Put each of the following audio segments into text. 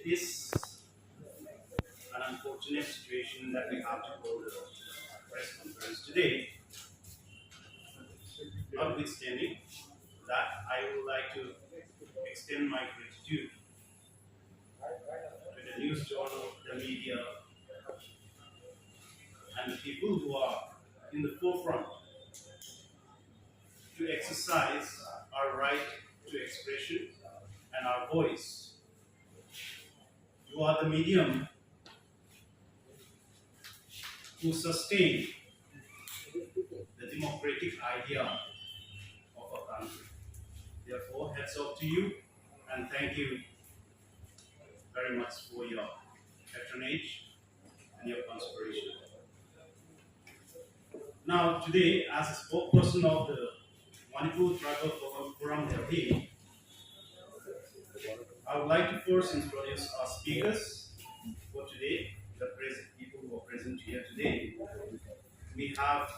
It is an unfortunate situation that we have to hold a press conference today. Notwithstanding that, I would like to extend my gratitude to the news journal, the media, and the people who are in the forefront to exercise our right to expression and our voice. You are the medium who sustain the democratic idea of our country. Therefore, hats off to you and thank you very much for your patronage and your consideration. Now, today, as a spokesperson of the Manipur Tribal Forum Delhi, I would like to first introduce our speakers for today, the people who are present here today. We have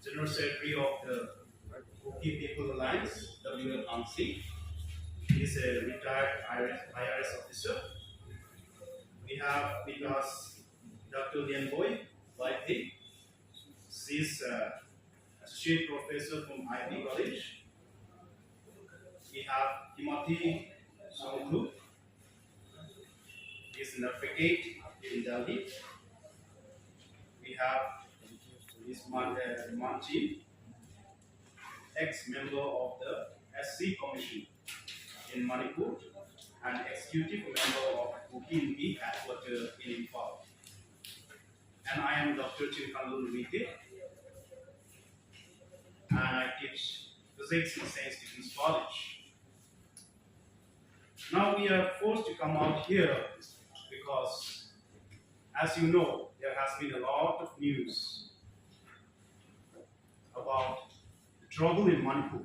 General Secretary of the Kuki People Alliance, W.L. Hamsi. He is a retired IRS officer. We have with us Dr. Lian Boy, YP. She is Associate Professor from IB College. We have Timothy Songhu. He is an advocate in Delhi. We have Ms. Manchi, ex-member of the SC Commission in Manipur and executive member of Kuki headquarters in Imphal. And I am Dr. Chimkanlul Wike, and I teach physics in St. Stephen's College. Now we are forced to come out here because, as you know, there has been a lot of news about the trouble in Manipur.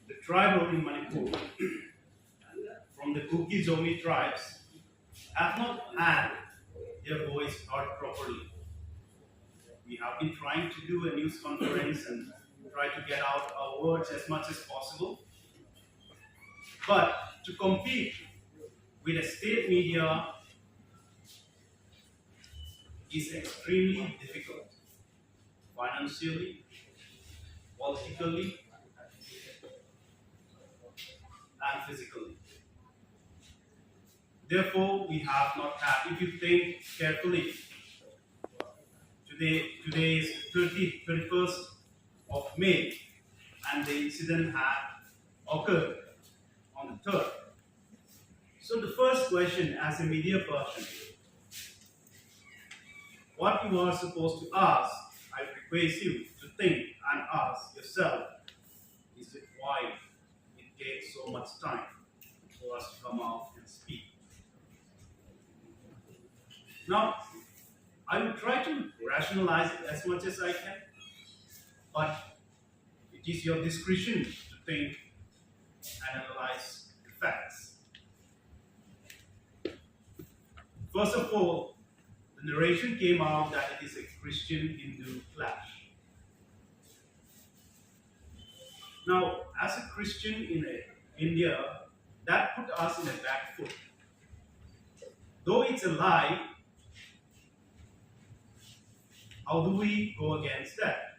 The tribal in Manipur from the Kuki Zomi tribes have not had their voice heard properly. We have been trying to do a news conference and try to get out our words as much as possible. But to compete with the state media is extremely difficult, financially, politically, and physically. Therefore, we have not had, if you think carefully, today is 31st of May, and the incident had occurred on the 3rd. So the first question as a media person, what you are supposed to ask, I request you to think and ask yourself, is it why it takes so much time for us to come out and speak? Now, I will try to rationalize it as much as I can, but it is your discretion to think and analyze the facts. First of all, the narration came out that it is a Christian-Hindu clash. Now, as a Christian in India, that put us in a back foot. Though it's a lie, how do we go against that?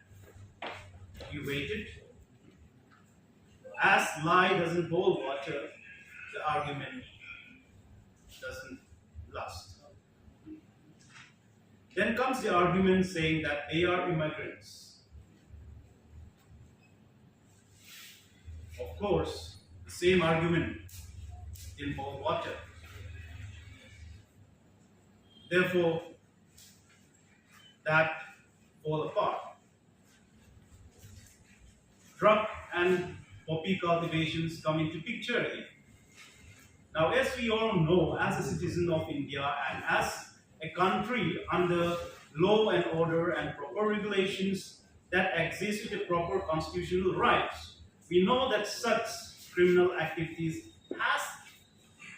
We waited. As lie doesn't hold water, the argument doesn't last. Then comes the argument saying that they are immigrants. Of course, the same argument didn't hold water. Therefore, that fall apart. Drug and poppy cultivations come into picture here. Now, as we all know, as a citizen of India and as a country under law and order and proper regulations that exist with the proper constitutional rights, we know that such criminal activities has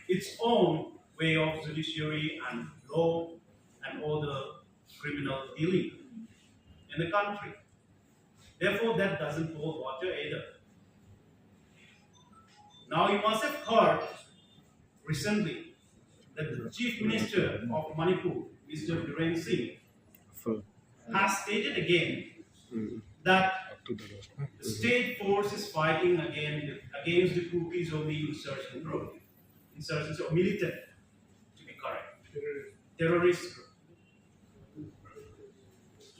its own way of judiciary and law and order criminal dealing in the country. Therefore, that doesn't hold water either. Now you must have heard recently that the Chief Minister of Manipur, Mr. Biren Singh, has stated again that the state force is fighting against the Kuki Zombie insurgent group, insurgents or militant, to be correct, terrorist group.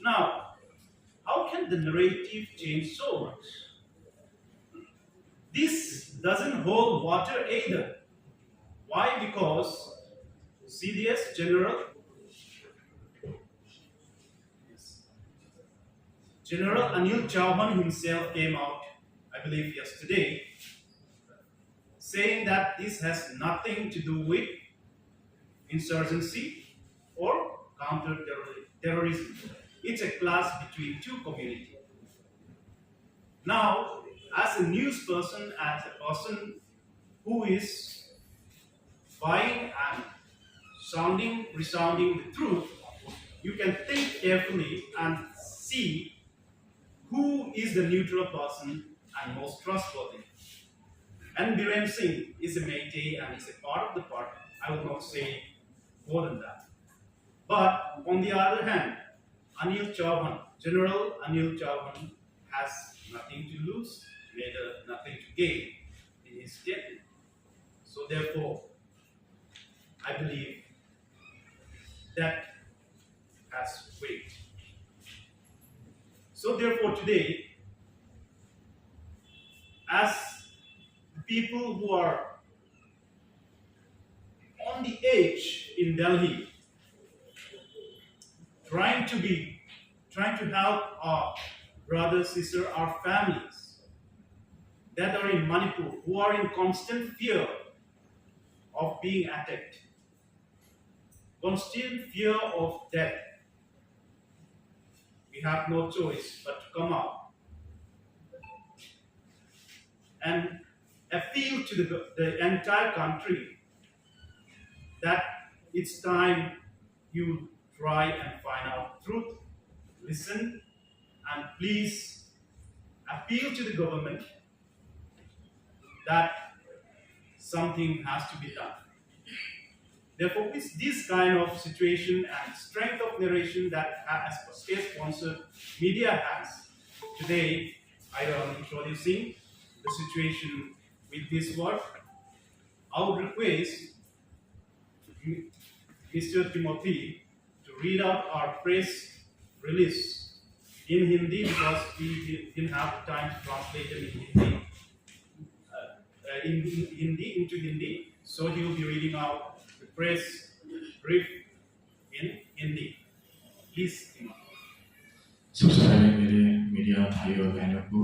Now, how can the narrative change so much? This doesn't hold water either. Why? Because CDS General Anil Chauhan himself came out, I believe yesterday, saying that this has nothing to do with insurgency or counter-terrorism. It's a clash between two communities. Now, as a news person, as a person who is buying and resounding the truth, you can think carefully and see who is the neutral person and most trustworthy. And Biren Singh is a Meitei and is a part of the party. I will not say more than that. But on the other hand, General Anil Chauhan has nothing to lose, neither nothing to gain in his statement. So therefore, I believe that has weight. So therefore today, as people who are on the edge in Delhi, trying to help our brothers, sisters, our families that are in Manipur, who are in constant fear of being attacked, constant fear of death. We have no choice but to come out and appeal to the entire country that it's time you try and find out truth, listen, and please appeal to the government that something has to be done. Therefore, with this kind of situation and strength of narration that as state-sponsored media has, today I am introducing the situation with this work. I would request Mr. Timothy to read out our press release in Hindi because we didn't have time to translate it in Hindi, into Hindi. So he will be reading out the press brief in Hindi. Please, Timothy. सबसे पहले मेरे media भाई और बहनों को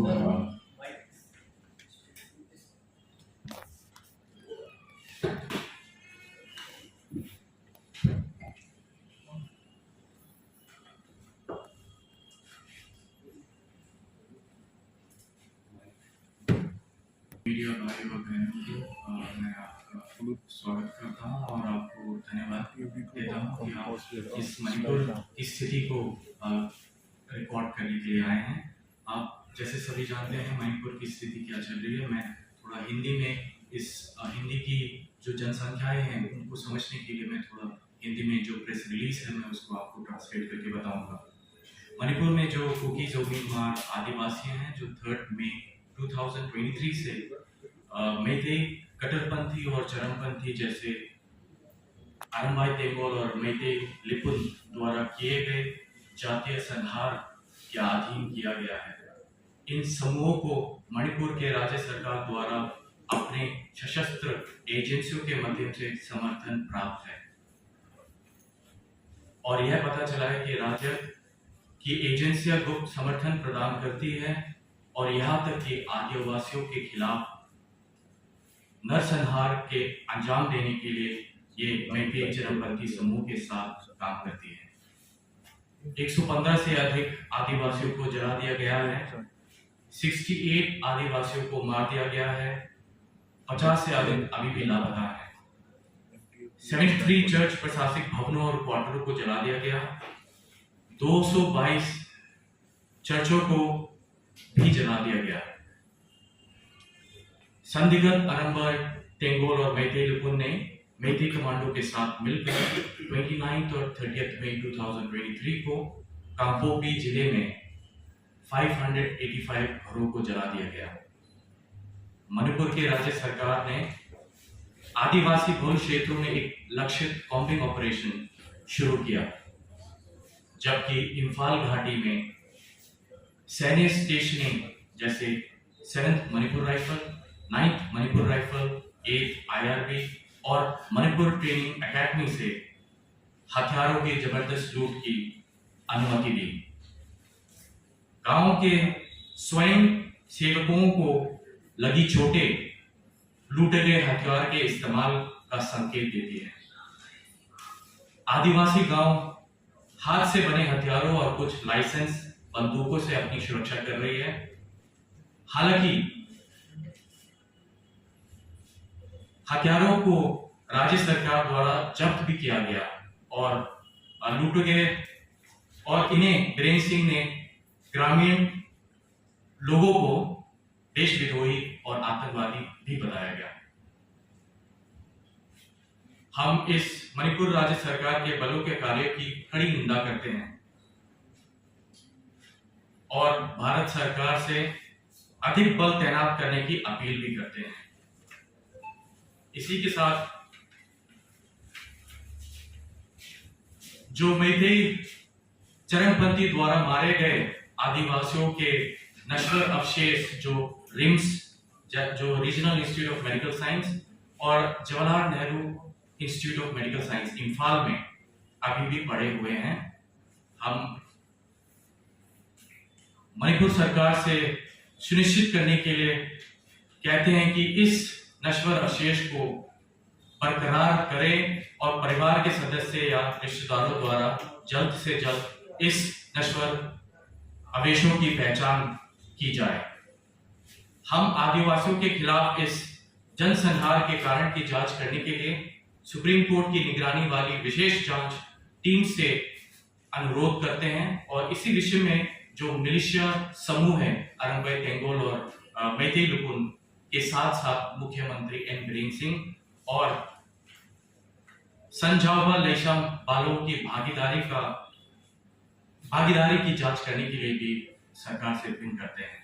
media भाई और बहनों को मैं आपका स्वागत करता हूं और आपको धन्यवाद देता हूं कि आप इस मणिपुर की स्थिति को रिकॉर्ड करने के लिए आए हैं। आप जैसे सभी जानते हैं मणिपुर की स्थिति क्या चल रही है। मैं थोड़ा हिंदी में हिंदी की जो जनसंख्याएं हैं उनको समझने के लिए मैं थोड़ा हिंदी में जो प्रेस रिलीज है मैं उसको आपको ट्रांसलेट करके बताऊंगा। मणिपुर में जो कुकी जोगीमार आदिवासी हैं जो 3 मई 2023 से मेइतेई कट्टरपंथी और चरमपंथी जैसे आरंबाई तेंगोल और मेइतेई लिपुन द्वारा किए गए जातीय संहार के अधीन किया गया है। इन समूहों को मणिपुर के राज्य सरकार द्वारा अपने सशस्त्र एजेंसियों के माध्यम से समर्थन प्राप्त है और यह पता चला है कि राज्य की एजेंसियां गुप्त समर्थन प्रदान करती है और यहाँ तक कि आदिवासियों के खिलाफ नरसंहार के अंजाम देने के लिए ये मेइतेई चरमपंथी समूह के साथ काम करती है। 115 से अधिक आदिवासियों को जला दिया गया है, 68 आदिवासियों को मार दिया गया है, 50 से अधिक अभी भी लापता है। 73 चर्च प्रशासनिक भवनों और क्वार्टरों को जला दिया गया, 222 चर्चों को भी जला दिया गया। संदिग्ध अरंबर टेंगोल और मैतेई लुपुन ने मैतेई कमांडो के साथ मिलकर 29 और 30 मई 2023 को कांपोपी जिले में 585 घरों को जला दिया गया। मणिपुर की राज्य सरकार ने आदिवासी बहुल क्षेत्रों में एक लक्षित कॉम्बिंग ऑपरेशन शुरू किया, जबकि इंफाल घाटी में सैन्य स्टेशनिंग जैसे 7th Manipur rifle, 9th Manipur rifle, 8th IRB और मणिपुर ट्रेनिंग एकेडमी से हथियारों की जबरदस्त लूट की अनुमति दी। गांव के स्वयं सेवकों को लगी चोटें लूटे गए हथियार के इस्तेमाल का संकेत देती है। आदिवासी गांव हाथ से बने हथियारों और कुछ लाइसेंस बंदूकों से अपनी सुरक्षा कर रही है। हालांकि हथियारों को राज्य सरकार द्वारा जब्त भी किया गया और लूटे गए, और इन्हें बीरेन सिंह ने ग्रामीण लोगों को देशद्रोही और आतंकवादी भी बताया गया। हम इस मणिपुर राज्य सरकार के बलों के कार्य की कड़ी निंदा करते हैं और भारत सरकार से अधिक बल तैनात करने की अपील भी करते हैं। इसी के साथ जो मैतेई चरमपंथी द्वारा मारे गए आदिवासियों के नश्वर अवशेष जो रिम्स, जो regional institute of medical science और Jawaharlal Nehru institute of medical science Imphal में अभी भी पड़े हुए हैं। हम मणिपुर सरकार से सुनिश्चित करने के लिए कहते हैं कि इस नश्वर अवशेष को बरकरार करें और परिवार के सदस्य या रिश्तेदारों द्वारा जल्द से जल्द इस नश्वर अवशेषों की पहचान की जाए। हम आदिवासियों के खिलाफ इस जनसंहार के कारण की जांच करने के लिए सुप्रीम कोर्ट की निगरानी वाली विशेष जांच टीम से अनुरोध करते हैं और इसी विषय में जो मिलिशिया समूह है अरंबई टेंगोल और मैतेई लुपुन के साथ साथ मुख्यमंत्री एन बीरेन सिंह और संजावा लेशम बालों की भागीदारी की जांच करने के लिए भी सरकार से अपील करते हैं।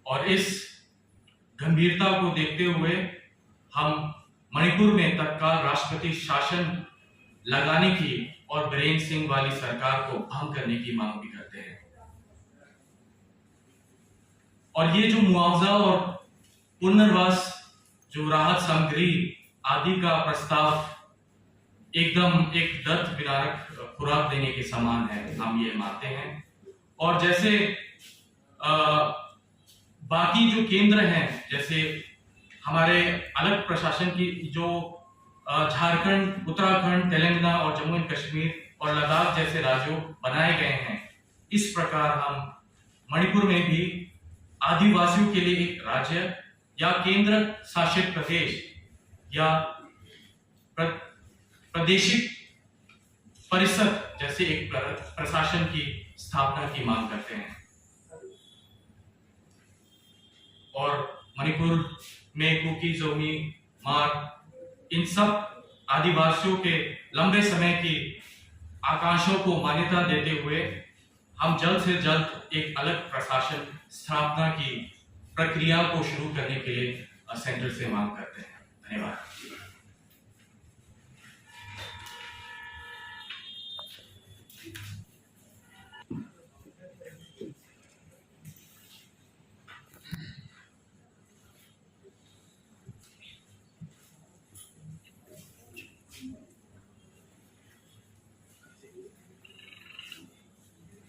और इस गंभीरता को देखते हुए हम मणिपुर में तत्काल राष्ट्रपति शासन लगाने की और बीरेन सिंह वाली सरकार को भंग करने की मांग भी करते हैं। और ये जो मुआवजा और पुनर्वास, जो राहत सामग्री आदि का प्रस्ताव एकदम एक दर्द विदारक खुराक देने के समान है, हम ये मानते हैं। और जैसे बाकी जो केंद्र हैं, जैसे हमारे अलग प्रशासन की जो झारखंड, उत्तराखंड, तेलंगाना और जम्मू एंड कश्मीर और लद्दाख जैसे राज्यों बनाए गए हैं, इस प्रकार हम मणिपुर में भी आदिवासियों के लिए एक राज्य या केंद्र शासित प्रदेश या प्रादेशिक परिषद जैसे एक प्रशासन की स्थापना की मांग करते हैं। और मणिपुर में कुकी, जोमी, मार, इन सब आदिवासियों के लंबे समय की आकांक्षाओं को मान्यता देते हुए हम जल्द से जल्द एक अलग प्रशासन स्थापना की प्रक्रिया को शुरू करने के लिए सेंटर से मांग करते हैं। धन्यवाद।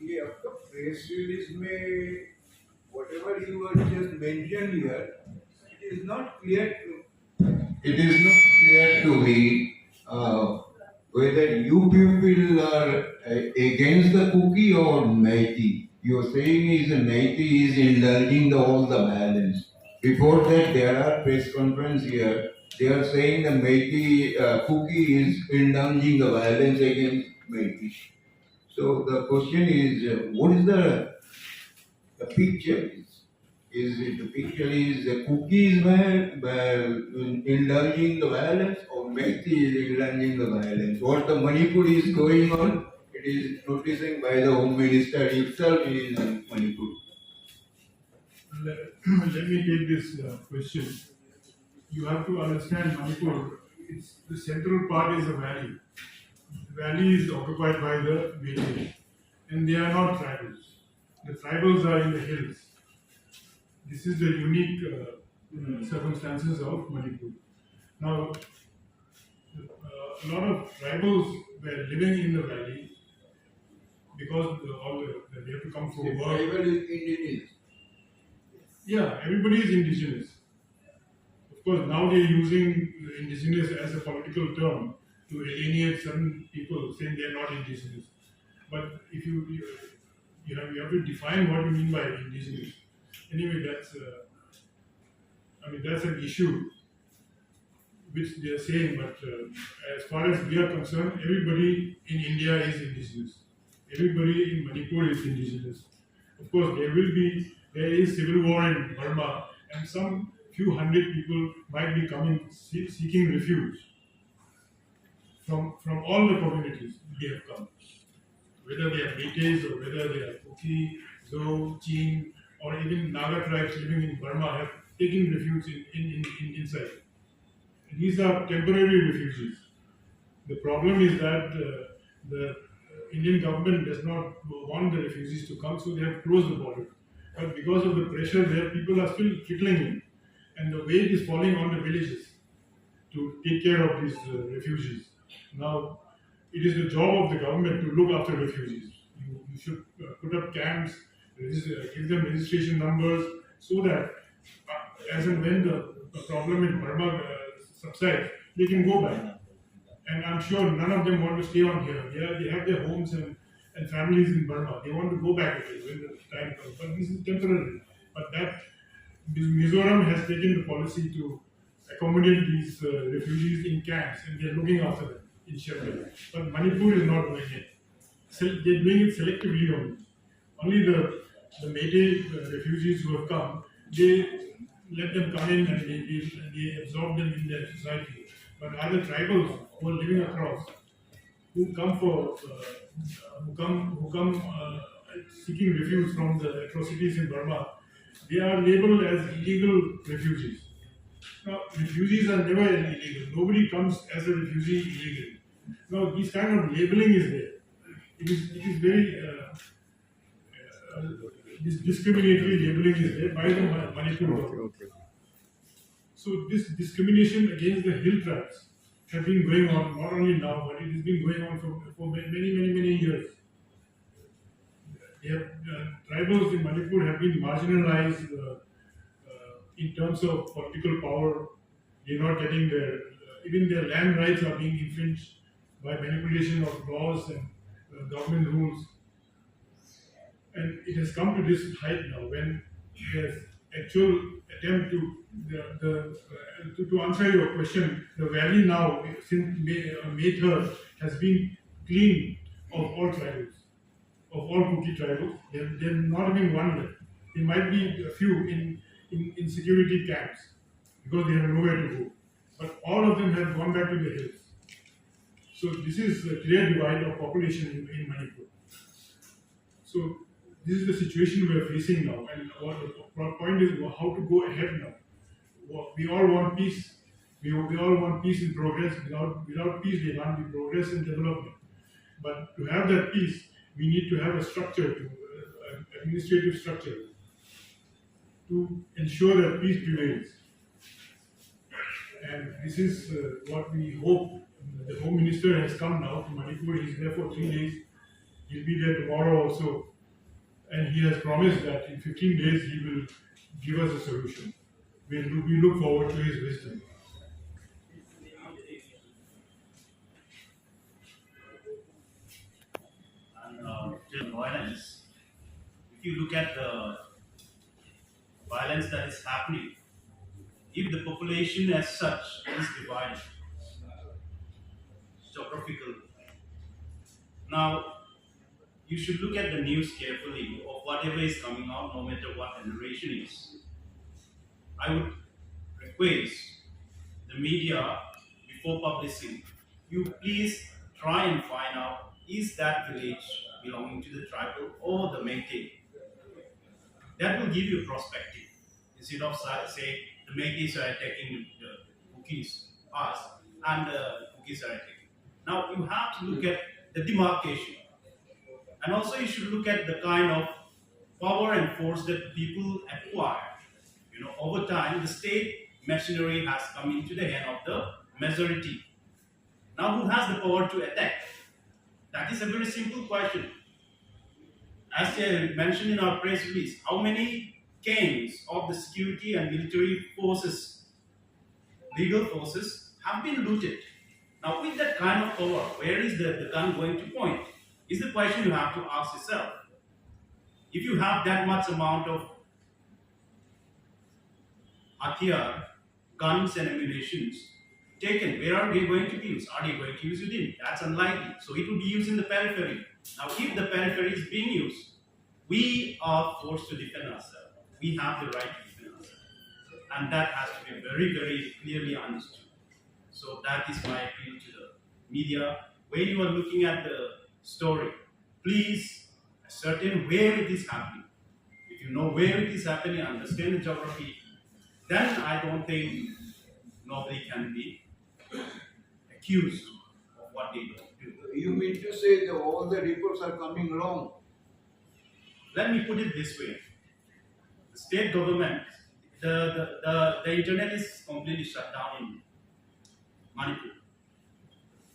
ये आपका प्रेस रिलीज में whatever you were just mentioned here, it is not clear to me whether you people are against the cookie or Meitei. You are saying is Meitei is indulging all the violence. Before that, there are press conference here. They are saying the Meitei cookie is indulging the violence against Meitei. So the question is, what is the picture? Is it the picture is the cookies indulging the violence or Methi is indulging the violence? What the Manipur is going on, it is noticing by the Home Minister himself in Manipur. Let me take this question. You have to understand Manipur. It's the central part is a valley. The valley is occupied by the Metis, and they are not tribals. The tribals are in the hills. This is the unique circumstances of Manipur. Now, a lot of tribals were living in the valley because they have to come for work. Tribal is indigenous. Yeah, everybody is indigenous. Of course, now they're using indigenous as a political term to alienate certain people, saying they're not indigenous. But if you have to define what you mean by indigenous. Anyway, that's an issue which they are saying. But as far as we are concerned, everybody in India is indigenous. Everybody in Manipur is indigenous. Of course, there is civil war in Burma, and some few hundred people might be coming seeking refuge from all the communities they have come, whether they are Metis or whether they are Kuki, Zo, Chin, or even Naga tribes living in Burma have taken refuge in inside. These are temporary refugees. The problem is that the Indian government does not want the refugees to come, so they have closed the border. But because of the pressure there, people are still trickling in, and the weight is falling on the villages to take care of these refugees. Now, it is the job of the government to look after refugees. You should put up camps, give them registration numbers, so that as and when the problem in Burma subsides, they can go back. And I'm sure none of them want to stay on here. They have their homes and families in Burma. They want to go back again when the time comes. But this is temporary. But Mizoram has taken the policy to accommodate these refugees in camps, and they're looking after them in shelter. But Manipur is not doing it. They're doing it selectively only. Only the Metis refugees who have come, they let them come in and they absorb them in their society. But other tribals who are living across, who come seeking refuge from the atrocities in Burma, they are labeled as illegal refugees. Now, refugees are never illegal. Nobody comes as a refugee illegally. Now, this kind of labeling is there. It is very this discriminatory labeling is there by the Manipur government. So this discrimination against the hill tribes has been going on not only now, but it has been going on for many years. Tribals in Manipur have been marginalized in terms of political power. They're not getting even their land rights are being infringed by manipulation of laws and government rules. And it has come to this height now when there's actual attempt to answer your question. The valley now, since May 3rd, has been cleaned of all tribals, of all Kuki tribals. There's not even one left. There might be a few in security camps because they have nowhere to go. But all of them have gone back to the hills. So this is a clear divide of population in Manipur. So this is the situation we are facing now, and our point is how to go ahead now. We all want peace. We all want peace and progress. Without peace, there can't be progress and development. But to have that peace, we need to have a structure, an administrative structure, to ensure that peace prevails. And this is what we hope. The Home Minister has come now to Manipur. He's there for 3 days. He'll be there tomorrow also. And he has promised that in 15 days he will give us a solution. We look forward to his wisdom. And violence. If you look at the violence that is happening, if the population as such is divided, geographical. Now, you should look at the news carefully of whatever is coming out, no matter what the narration is. I would request the media, before publishing, you please try and find out, is that village belonging to the tribal or the Métis? That will give you perspective. Instead of say the Métis are attacking the Bukis, us, and the Bukis are attacking. Now you have to look at the demarcation. And also you should look at the kind of power and force that people acquire. Over time, the state machinery has come into the hand of the majority. Now, who has the power to attack? That is a very simple question. As I mentioned in our press release, how many camps of the security and military forces, legal forces, have been looted? Now, with that kind of power, where is the gun going to point? Is the question you have to ask yourself. If you have that much amount of Hathiyar, guns and ammunitions taken, where are they going to be used? Are they going to use it in? That's unlikely. So it will be used in the periphery. Now, if the periphery is being used, we are forced to defend ourselves. We have the right to defend ourselves. And that has to be very, very clearly understood. So that is my appeal to the media. When you are looking at the story, please ascertain where it is happening. If you know where it is happening, understand the geography, then I don't think nobody can be accused of what they don't do. You mean to say that all the reports are coming wrong? Let me put it this way. The state government, the internet is completely shut down in Manipur.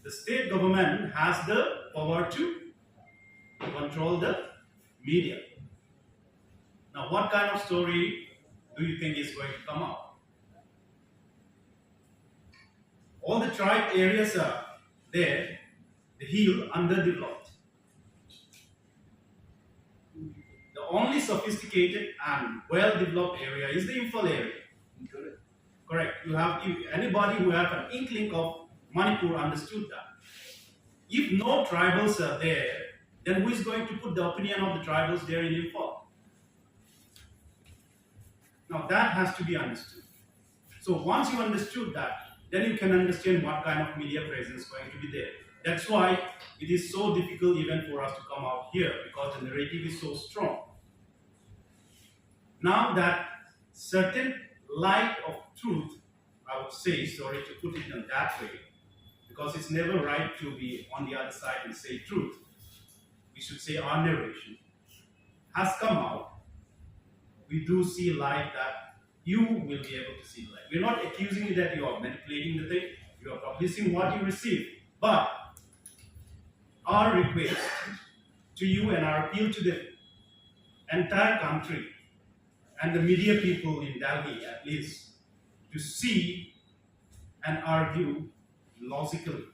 The state government has the power to control the media. Now, what kind of story do you think is going to come out? All the tribe areas are there, the hill underdeveloped. The only sophisticated and well-developed area is the Imphal area. Correct. Anybody who have an inkling of Manipur understood that. If no tribals are there, then who is going to put the opinion of the tribals there in Imphal? Now that has to be understood. So once you understood that, then you can understand what kind of media presence is going to be there. That's why it is so difficult even for us to come out here, because the narrative is so strong. Now that certain light of truth, I would say, sorry to put it in that way, because it's never right to be on the other side and say truth. We should say our narration has come out. We do see light that you will be able to see light. We're not accusing you that you are manipulating the thing. You are publishing what you receive. But our request to you and our appeal to the entire country and the media people in Delhi at least, to see and argue logically.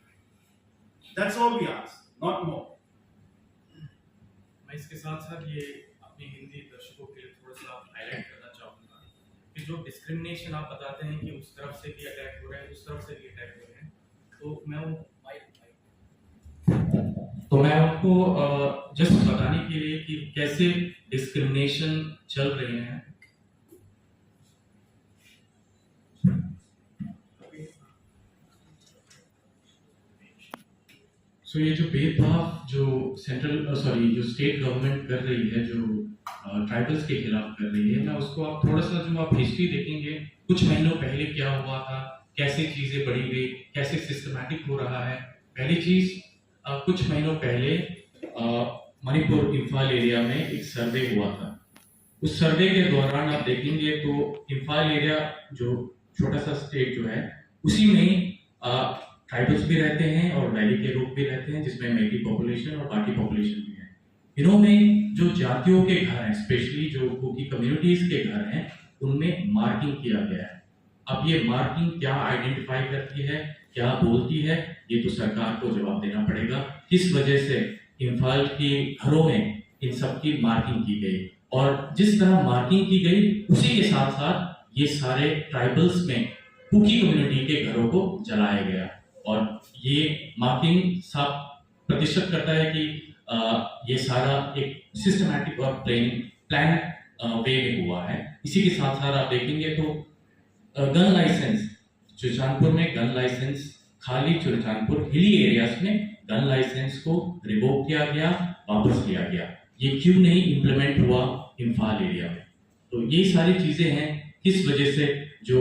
That's all we ask, not more. मैं इसके साथ साथ ये अपनी हिंदी दर्शकों के लिए थोड़ा सा हाईलाइट करना चाहूँगा कि जो डिस्क्रिमिनेशन आप बताते हैं कि उस तरफ से भी अटैक हो रहा है, उस तरफ से भी अटैक हो रहे हैं, तो मैं आपको जस्ट बताने के लिए कि कैसे डिस्क्रिमिनेशन चल रहे हैं। सो ये जो भेदभाव जो जो स्टेट गवर्नमेंट कर रही है, जो ट्राइबल्स के खिलाफ कर रही है, मैं उसको आप थोड़ा सा जो आप हिस्ट्री देखेंगे, कुछ महीनों पहले क्या हुआ था, कैसे चीज़ें बढ़ी गई, कैसे सिस्टमैटिक हो रहा है। पहली चीज़, कुछ महीनों पहले मणिपुर इम्फाल एरिया में एक सर्वे हुआ था। उस सर्वे के दौरान आप देखेंगे तो इम्फाल एरिया जो छोटा सा स्टेट जो है, उसी में ट्राइबल्स भी रहते हैं और वैली के लोग भी रहते हैं, जिसमें मेटी पॉपुलेशन और बाकी पॉपुलेशन भी है। इनमें जो जातियों के घर हैं, स्पेशली जो कुकी कम्युनिटीज के घर हैं, उनमें मार्किंग किया गया है। अब ये मार्किंग क्या आइडेंटिफाई करती है, क्या बोलती है, ये तो सरकार को जवाब देना पड़ेगा। किस वजह से इम्फाल के घरों में इन सब की मार्किंग की गई, और जिस तरह मार्किंग की गई उसी के साथ साथ ये सारे ट्राइबल्स में कुकी कम्युनिटी के घरों को जलाया गया। और ये मार्किंग साफ प्रतिशत करता है कि ये सारा एक सिस्टमैटिक और प्लान वे में हुआ है। इसी के साथ साथ आप देखेंगे तो गन लाइसेंस, चुरचानपुर में गन लाइसेंस, खाली चुरचानपुर हिली एरियाज में गन लाइसेंस को रिवोक किया गया, वापस लिया गया। ये क्यों नहीं इम्प्लीमेंट हुआ इम्फाल एरिया में? तो ये सारी चीजें हैं किस वजह से जो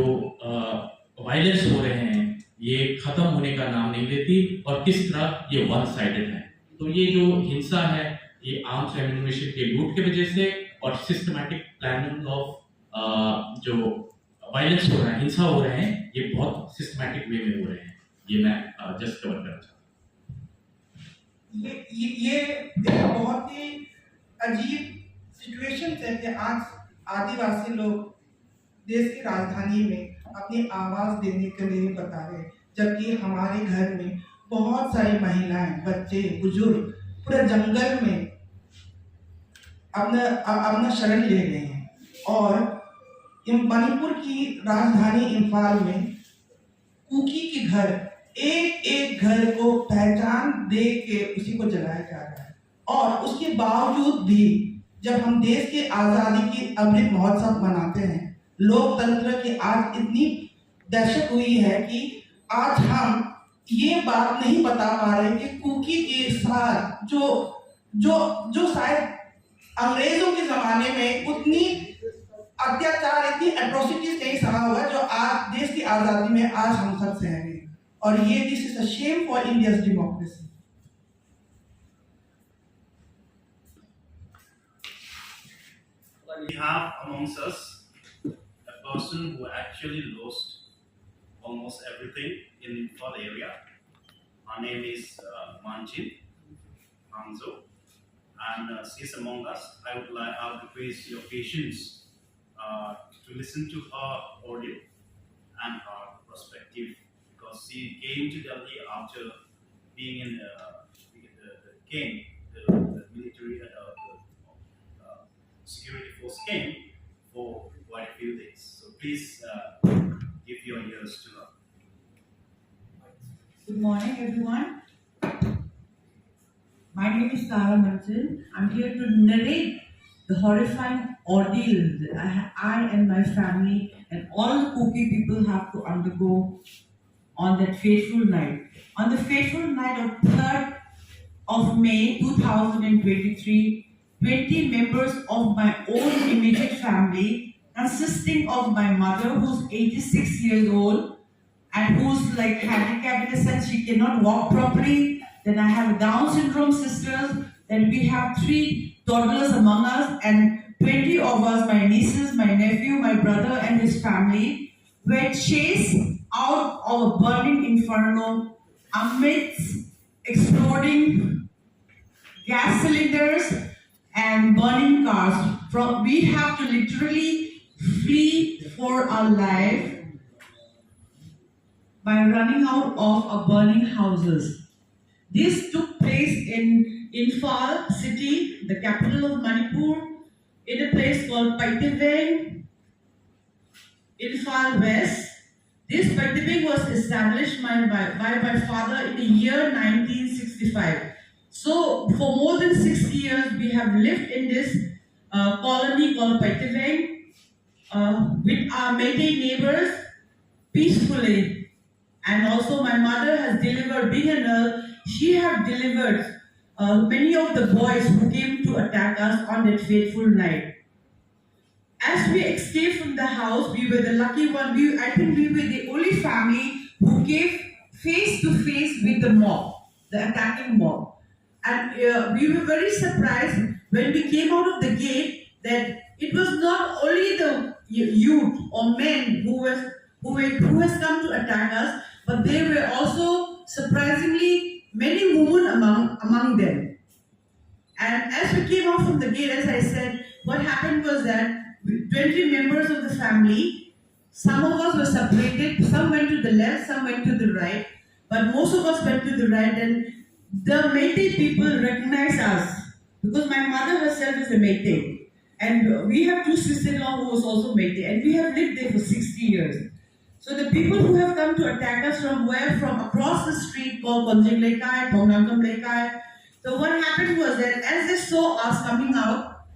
वायलेंस हो रहे हैं ये खत्म होने का नाम नहीं लेती, और किस तरह ये वन साइडेड है। तो ये जो हिंसा है ये आर्म्स एम्यूनिशन के लूट की वजह से और सिस्टमैटिक प्लानिंग ऑफ जो वायलेंस हो रहा है, हिंसा हो रहे हैं, ये बहुत सिस्टमैटिक वे में हो रहे हैं। ये मैं जस्ट कवर करना चाहता हूँ। ये एक बहुत ही अजीब सिचुएशन है कि आज आदिवासी लोग देश की राजधानी में अपनी आवाज देने के लिए बता रहे हैं, जबकि हमारे घर में बहुत सारी महिलाएं, बच्चे, बुजुर्ग पूरे जंगल में अपना शरण ले गए हैं। और मणिपुर की राजधानी इम्फाल में कुकी के घर, एक एक घर को पहचान दे के उसी को जलाया जा रहा है। और उसके बावजूद भी जब हम देश की आजादी की अमृत महोत्सव मनाते हैं, लोकतंत्र की आज इतनी दहशत हुई है कि आज हम ये बात नहीं बता पा रहे कि कुकी के साथ जो जो जो शायद अंग्रेजों के जमाने में उतनी अत्याचार, इतनी एट्रोसिटीज नहीं सहा हुआ जो आज देश की आजादी में आज हम सब सह रहे हैं। और ये this is a shame for India's democracy. We have amongst us a person who actually lost almost everything in the Imphal area. Her name is Manjit Hamzo, and she's among us. I would request your patience to listen to her audio and her perspective, because she came to Delhi after being in the military security force came for quite a few days. So please give your ears to her. Good morning, everyone. My name is Sarah Manchal. I'm here to narrate the horrifying ordeal that I and my family and all the Kuki people have to undergo on that fateful night. On the fateful night of 3rd of May 2023, 20 members of my own immediate family, consisting of my mother, who's 86 years old and who's like handicapped in the sense she cannot walk properly. Then I have Down syndrome sisters. Then we have 3 toddlers among us, and 20 of us, my nieces, my nephew, my brother and his family, were chased out of a burning inferno amidst exploding gas cylinders and burning cars. We have to literally flee for our life by running out of a burning houses. This took place in Imphal city, the capital of Manipur, in a place called Paitaveng, Imphal West. This Paitaveng was established by my father in the year 1965. So for more than 60 years, we have lived in this colony called Paitaveng with our Meitei neighbors peacefully. And also my mother has delivered, being a nurse, she has delivered many of the boys who came to attack us on that fateful night. As we escaped from the house, we were the lucky one. I think we were the only family who came face to face with the mob, the attacking mob. And we were very surprised when we came out of the gate that it was not only the youth or men who has come to attack us, but there were also surprisingly many women among them. And as we came out from the gate, as I said, what happened was that 20 members of the family, some of us were separated, some went to the left, some went to the right, but most of us went to the right, and the Meitei people recognized us because my mother herself is a Meitei, and we have 2 sisters-in-law who was also Meitei, and we have lived there for 60 years. So the people who have come to attack us from across the street called Konjing Lekai, Pongnamkam Lekai. So what happened was that as they saw us coming out,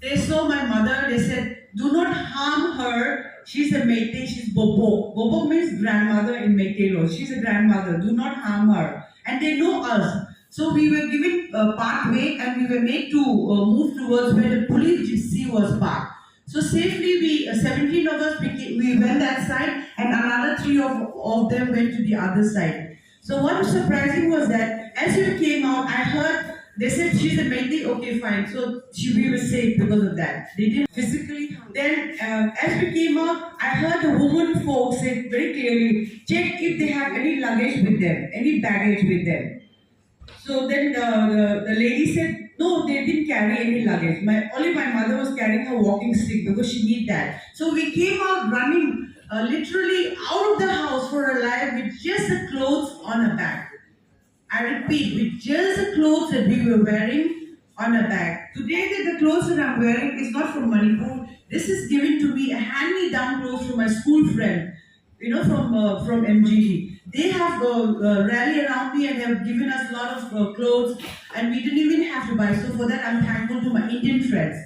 they saw my mother, they said, "Do not harm her, She's a Meitei, she's Bobo. Bobo means grandmother in Meitei law. She's a grandmother, do not harm her. And they know us. So we were given pathway and we were made to move towards where the police gypsy was parked. So safely, 17 of us, we went that side and another 3 of them went to the other side. So what was surprising was that as we came out, I heard, they said she's a Meitei, okay fine. So we were safe because of that. They didn't physically. Then as we came out, I heard the woman folk say very clearly, check if they have any luggage with them, any baggage with them. So then the lady said, no, they didn't carry any luggage. Only my mother was carrying her walking stick because she needed that. So we came out running literally out of the house for our life with just the clothes on a back. I repeat, with just the clothes that we were wearing on a bag. Today, the clothes that I'm wearing is not from Manipur. This is given to me, a hand-me-down clothes from my school friend, from MGD. They have rallied around me and have given us a lot of clothes, and we didn't even have to buy. So for that, I'm thankful to my Indian friends.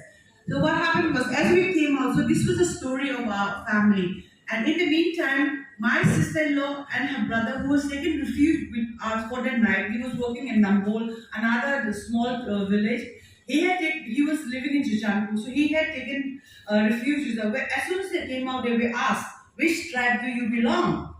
So what happened was, as we came out, so this was the story of our family. And in the meantime, my sister-in-law and her brother, who was taken refuge with us for the night, he was working in Nambol, another small village. He was living in Chichanpur, so he had taken refuge. As soon as they came out, they were asked, which tribe do you belong?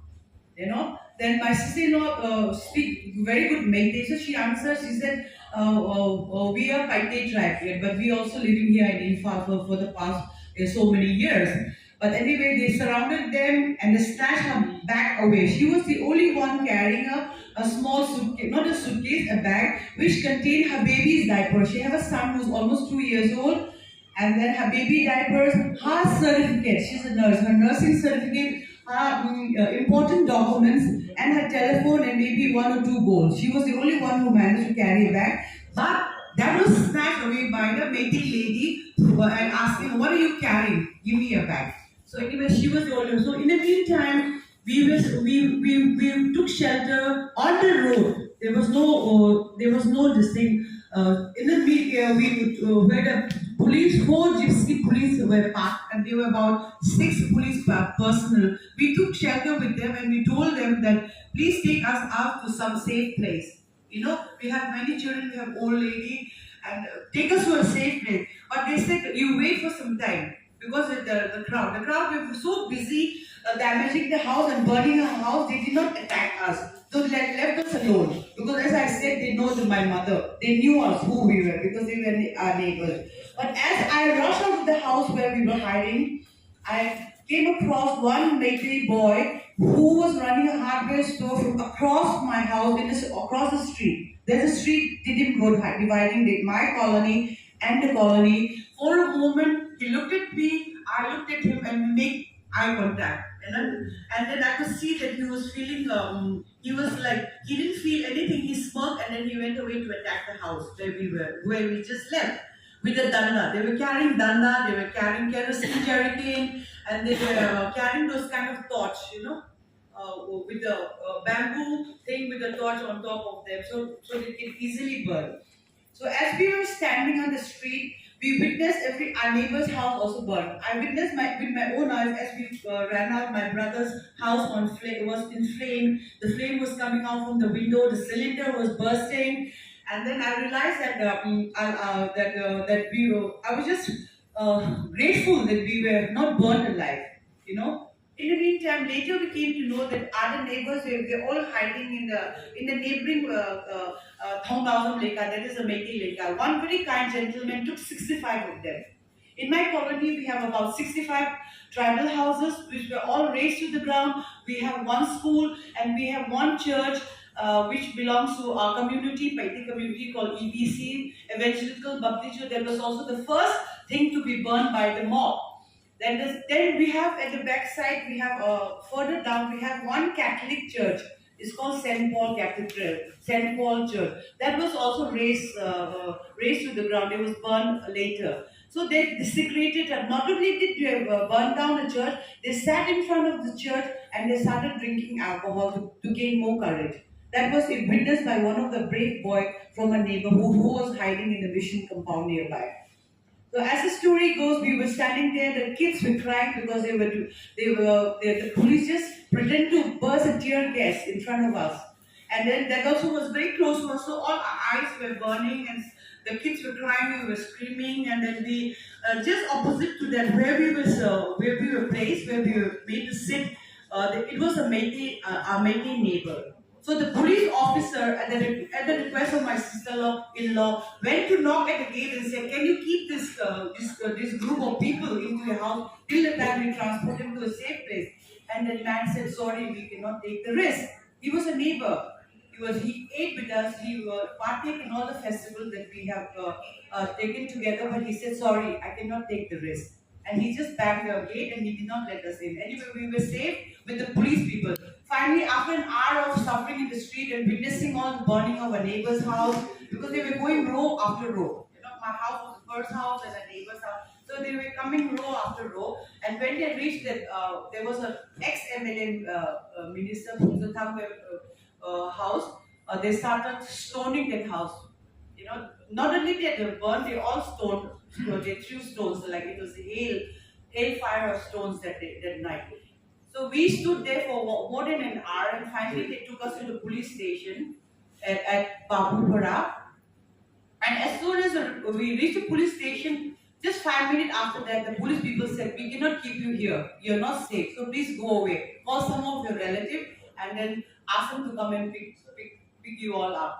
Then my sister-in-law speak very good Meitei, so she answered, she said, we are Paite tribe here, but we also living here in Imphal for the past so many years. But anyway, they surrounded them and they snatched her bag away. She was the only one carrying a small suitcase, not a suitcase, a bag, which contained her baby's diaper. She had a son who's almost 2 years old, and then her baby diapers, her certificate, she's a nurse, her nursing certificate, her important documents, and her telephone, and maybe 1 or 2 gold. She was the only one who managed to carry a bag. But that was snatched away by the Meitei lady and asking, what are you carrying? Give me your bag. So anyway, she was the only one. So in the meantime, we took shelter on the road. There was no this thing. In the media, where the police, 4 gypsy police were parked, and there were about 6 police personnel. We took shelter with them and we told them that please take us out to some safe place. We have many children, we have old lady, and take us to a safe place. But they said you wait for some time because of the crowd. The crowd were so busy damaging the house and burning our house, they did not attack us. So they left us alone. Because as I said, they know my mother. They knew us, who we were, because they were our neighbors. But as I rushed out of the house where we were hiding, I came across one Meitei boy who was running a hardware store from across my house, across the street. There's a street dividing my colony and the colony. For a moment, he looked at me, I looked at him, and we made eye contact. And then I could see that he was feeling, he was like, he didn't feel anything, he smirked, and then he went away to attack the house where we just left. With the danda. They were carrying danda, they were carrying kerosene jerrycan, and they were carrying those kind of torch, with the bamboo thing with the torch on top of them, so they can easily burn. So as we were standing on the street, we witnessed our neighbor's house also burned. I witnessed with my own eyes as we ran out. My brother's house was in flame. The flame was coming out from the window. The cylinder was bursting. And then I realized that I was just grateful that we were not burned alive, In the meantime, later we came to know that other neighbors were all hiding in the neighboring Thonggaozam Leka, that is a Meitei Leka. One very kind gentleman took 65 of them. In my colony, we have about 65 tribal houses, which were all razed to the ground. We have 1 school and we have 1 church, which belongs to our community, Paite community called EBC, Evangelical Baptist. That was also the first thing to be burned by the mob. Then we have at the back side, we have further down, we have 1 Catholic church. It's called St. Paul Cathedral, St. Paul Church. That was also razed to the ground. It was burned later. So they desecrated, and not only did they burn down the church, they sat in front of the church and they started drinking alcohol to gain more courage. That was witnessed by one of the brave boys from a neighbor who was hiding in the mission compound nearby. So as the story goes, we were standing there. The kids were crying because the police just pretend to burst a tear gas in front of us, and then that also was very close to us. So all our eyes were burning, and the kids were crying. We were screaming, and then the just opposite to that, where we were placed, where we were made to sit, it was our Métis neighbor. So the police officer, at the request of my sister-in-law, went to knock at the gate and said, "Can you keep this group of people into your house till the time we transport them to a safe place?" And the man said, "Sorry, we cannot take the risk." He was a neighbor. He ate with us. He partake in all the festivals that we have taken together. But he said, "Sorry, I cannot take the risk." And he just banged the gate and he did not let us in. Anyway, we were safe with the police people. Finally, after an hour of suffering in the street and witnessing all the burning of a neighbor's house, because they were going row after row. My house was the first house and a neighbor's house. So they were coming row after row. And when they reached that, there was an ex-MLA minister from the house. They started stoning that house. Not only did they burn, they all stoned. They threw stones, like it was hail fire of stones that night. So we stood there for more than an hour, and finally they took us to the police station at Babupara. And as soon as we reached the police station, just 5 minutes after that, the police people said, "We cannot keep you here. You're not safe. So please go away. Call some of your relatives and then ask them to come and pick you all up."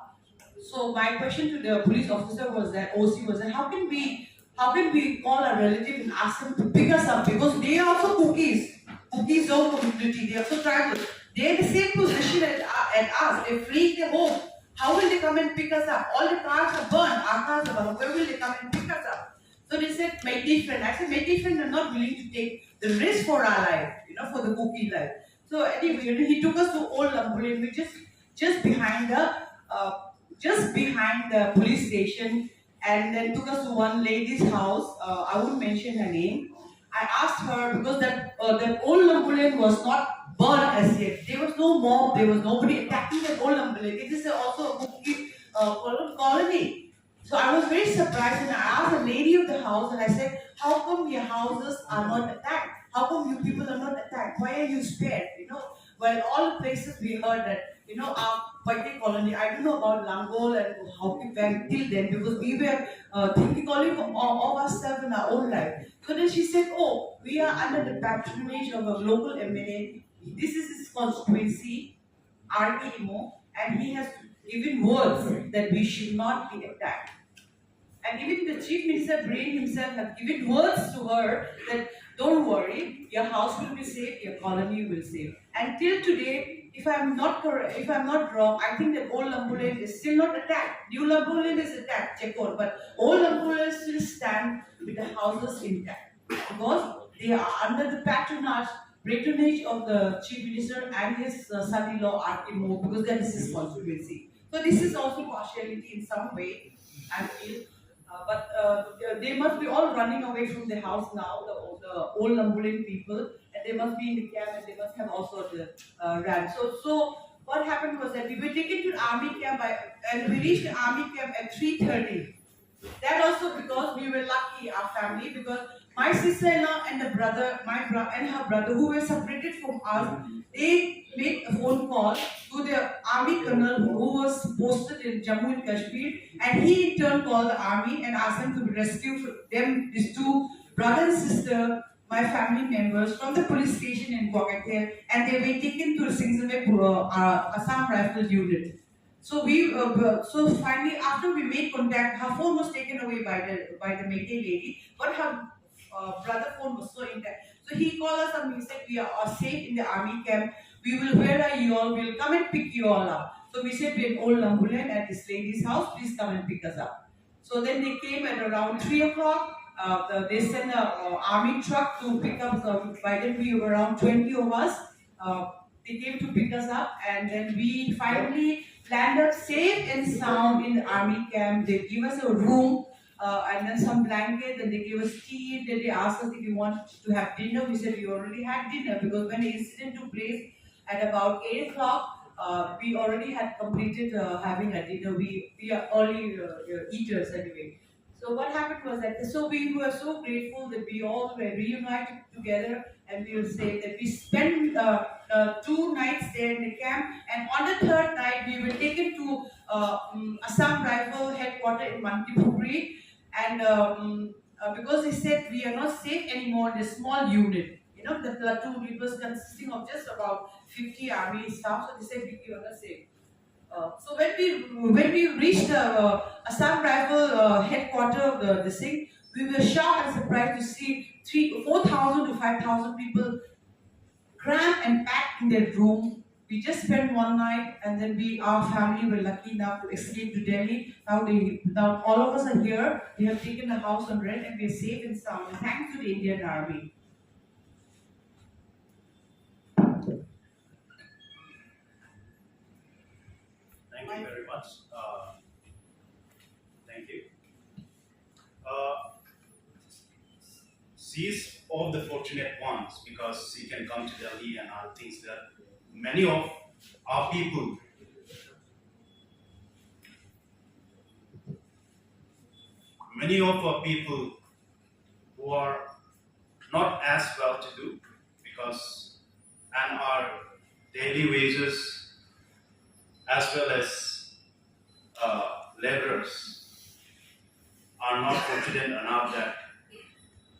So my question to the police officer was that, OC was that, how can we call our relative and ask them to pick us up, because they are also cookies of community. They are also tribal. They are in the same position as us. They're fleeing their home. How will they come and pick us up? All the cars are burned. Our cars are burned. Where will they come and pick us up? So they said, "Métis friend." I said, "Métis friend are not willing to take the risk for our life, for the cookie life." So anyway, he took us to Old Lambulan, which is just behind the police station, and then took us to one lady's house. I won't mention her name. I asked her, because that Old Lambulan was not burned as yet. There was no mob. There was nobody attacking that Old Lambulan. It is also a cookie colony. So I was very surprised, and I asked the lady of the house, and I said, "How come your houses are not attacked? How come you people are not attacked? Why are you spared?" Well, all the places we heard that, our Paite colony, I don't know about Langol and Hockey Bank till then, because we were thinking only of ourselves in our own life. So then she said, "Oh, we are under the patronage of a local MLA. This is his constituency, REMO, and he has given words that we should not be attacked." And even the Chief Minister Brain himself have given words to her that, "Don't worry, your house will be safe, your colony will be safe." And till today, if I'm not wrong, I think that Old Lambulan is still not attacked. New Lambulan is attacked, check out, but Old Lambulan still stand with the houses intact, because they are under the patronage of the Chief Minister and his son-in-law Arkimo, because that is his constituency. So this is also partiality in some way, I feel. But they must be all running away from the house now, the Old Lambulan people, and they must be in the camp, and they must have also ran. So what happened was that we were taken to army camp, and we reached the army camp at 3:30. That also because we were lucky, our family, because my sister-in-law and her brother, who were separated from us, they made a phone call to the army colonel who was posted in Jammu and Kashmir, and he in turn called the army and asked them to rescue them, these two brother and sister, my family members, from the police station in Bogatel, and they were taken to Singzamek Assam Rifle Unit. So finally, after we made contact, her phone was taken away by the Métis lady, but her brother phone was so intact. So he called us and he said, "We are safe in the army camp. Where are you all? We'll come and pick you all up." So we said, "We're in Old Lambulan at this lady's house. Please come and pick us up." So then they came at around 3 o'clock. They sent an army truck to pick up. By then we were around 20 of us. They came to pick us up, and then we finally landed safe and sound in the army camp. They give us a room and then some blankets, and they gave us tea. Then they asked us if we wanted to have dinner. We said we already had dinner, because when the incident took place at about 8 o'clock, we already had completed having a dinner. We are early eaters anyway. So what happened was that, so we were so grateful that we all were reunited together, and we will say that we spent 2 nights there in the camp, and on the third night we were taken to Assam Rifle headquarters in Mantipuri, and because they said we are not safe anymore in this small unit. You know, the platoon, it was consisting of just about 50 army staff, so they said we are not safe. So when we reached the Assam Rifle headquarters, this thing, we were shocked and surprised to see 4,000 to 5,000 people crammed and packed in their room. We just spent one night, and then our family were lucky enough to escape to Delhi. Now all of us are here. We have taken a house on rent, and we are safe and sound. And thanks to the Indian Army. Thank you very much. Thank you. She is of the fortunate ones because she can come to Delhi and other things that many of our people who are not as well to do because and our daily wages as well as laborers are not fortunate enough that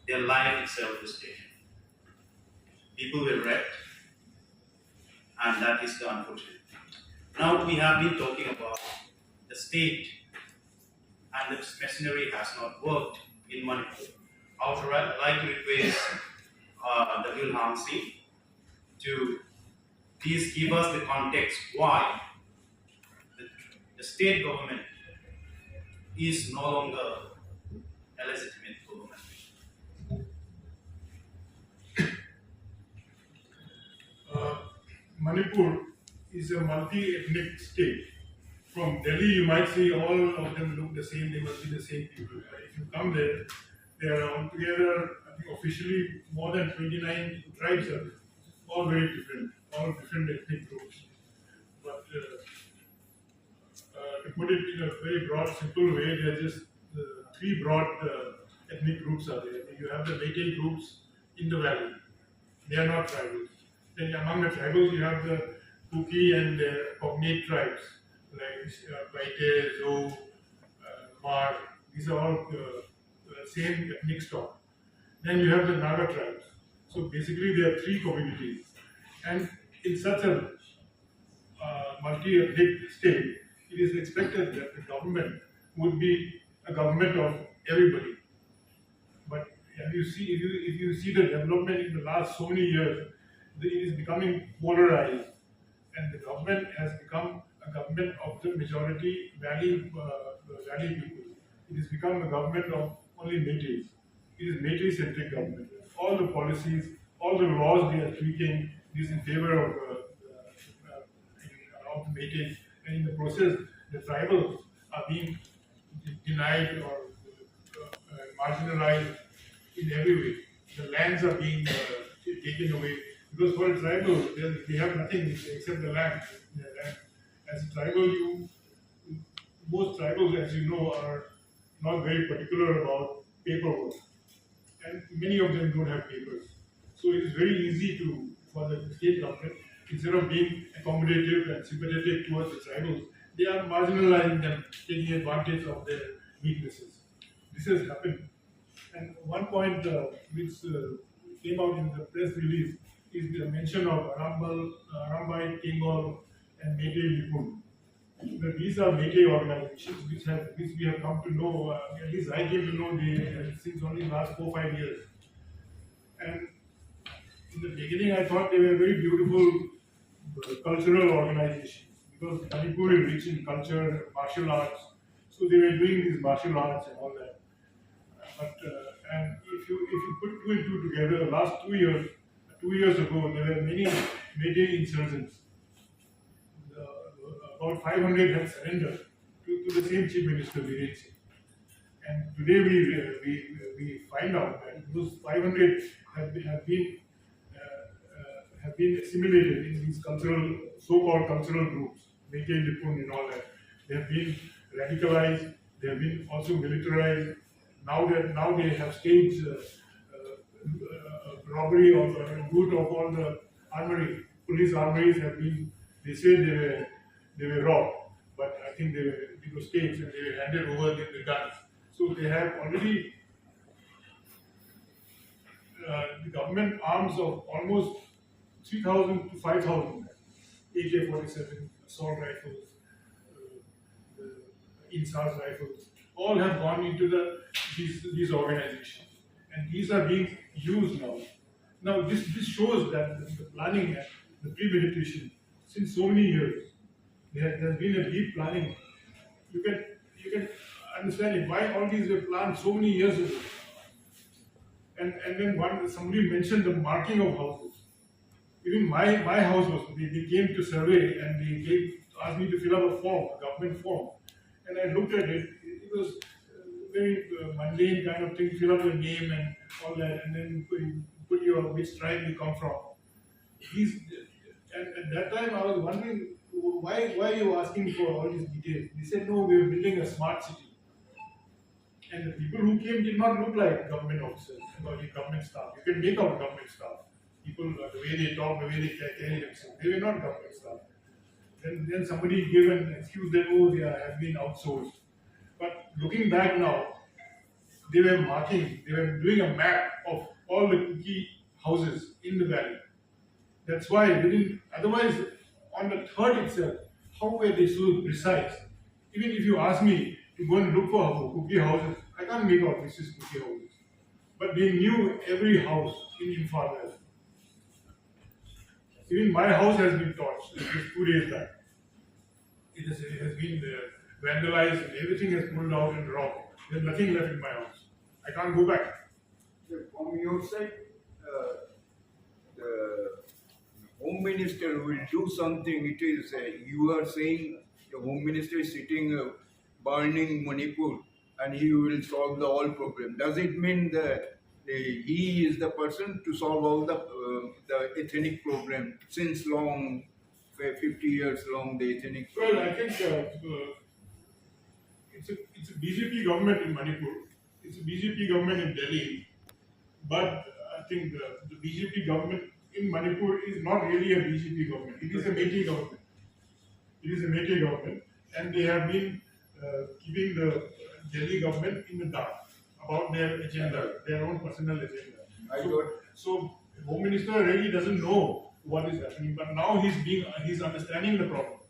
their life itself is taken. People were wrecked, and that is the unfortunate thing. Now we have been talking about the state and the machinery has not worked in Manipur. I would like to request W. Hang Singh to please give us the context why the state government is no longer a legitimate government. Manipur is a multi-ethnic state. From Delhi, you might see all of them look the same, they must be the same people. But if you come there, they are altogether, I think officially, more than 29 tribes are there. All very different, all different ethnic groups. But to put it in a very broad, simple way, there are just three broad ethnic groups are there. You have the Meitei groups in the valley. They are not tribals. Then among the tribals, you have the Kuki and the cognate tribes, like Paite, Zo, Mar. These are all same ethnic stock. Then you have the Naga tribes. So basically, there are three communities. And in such a multi-ethnic state, it is expected that the government would be a government of everybody. But if you see the development in the last so many years, it is becoming polarized, and the government has become a government of the majority valley people. It has become a government of only Meiteis. It is Meitei-centric government. All the policies, all the laws they are tweaking is in favor of the Meiteis, and in the process, the tribals are being denied or marginalized in every way. The lands are being taken away. Because for a tribal, they have nothing except the land. As a tribal, most tribals, as you know, are not very particular about paperwork. And many of them don't have papers. So it is very easy for the state government, instead of being accommodative and sympathetic towards the tribals, they are marginalizing them, taking advantage of their weaknesses. This has happened. And one point which came out in the press release is the mention of Arambai, Kengol, and Meitei Lipun. These are Meitei organizations which we have come to know, at least I came to know since only last 4-5 years. And in the beginning I thought they were very beautiful cultural organizations because Manipur is rich in culture, martial arts, so they were doing these martial arts and all that. And if you put two and two together, the last 2 years, 2 years ago, there were many Meitei insurgents. About 500 have surrendered to the same Chief Minister, Viren Singh. And today we find out that those 500 have been assimilated in these so-called cultural groups, Meitei Lipun and all that. They have been radicalized, they have been also militarized, now they have staged robbery of loot of all the armory. Police armories have been. They say they were robbed, but I think it was staged and they were handed over the guns. So they have already the government arms of almost 3,000 to 5,000 AK-47 assault rifles, INSAS rifles, all have gone into these organizations, and these are being used now. Now this shows that the planning and the premeditation since so many years, there's been a deep planning. You can understand it, why all these were planned so many years ago. And then somebody mentioned the marking of houses. Even my house was, they came to survey and they asked me to fill up a form, a government form. And I looked at it, it was very mundane kind of thing, fill up your name and all that, and then put which tribe you come from. And at that time I was wondering, why are you asking for all these details? They said, no, we are building a smart city. And the people who came did not look like government officers or government staff. You can make out government staff. People, the way they talk, the way they carry themselves, they were not government staff. Then somebody gave an excuse that, oh, they have been outsourced. But looking back now, they were doing a map of all the cookie houses in the valley. That's why otherwise, on the third itself, how were they so precise? Even if you ask me to go and look for cookie houses, I can't make out this is cookie houses. But they knew every house in Imphal Valley. Even my house has been torched just 2 days back. It has been vandalized and everything has pulled out and robbed. There's nothing left in my house. I can't go back. So from your side, the Home Minister will do something. It is, you are saying the Home Minister is sitting burning Manipur and he will solve the all problem. Does it mean that he is the person to solve all the ethnic problem since long, 50 years long, the ethnic problem? Well, I think it's a BJP government in Manipur. It's a BJP government in Delhi. But I think the BJP government in Manipur is not really a BJP government. It is a Meitei government. It is a Meitei government. And they have been keeping the Delhi government in the dark about their agenda, their own personal agenda. So Home Minister really doesn't know what is happening, but now he's understanding the problem.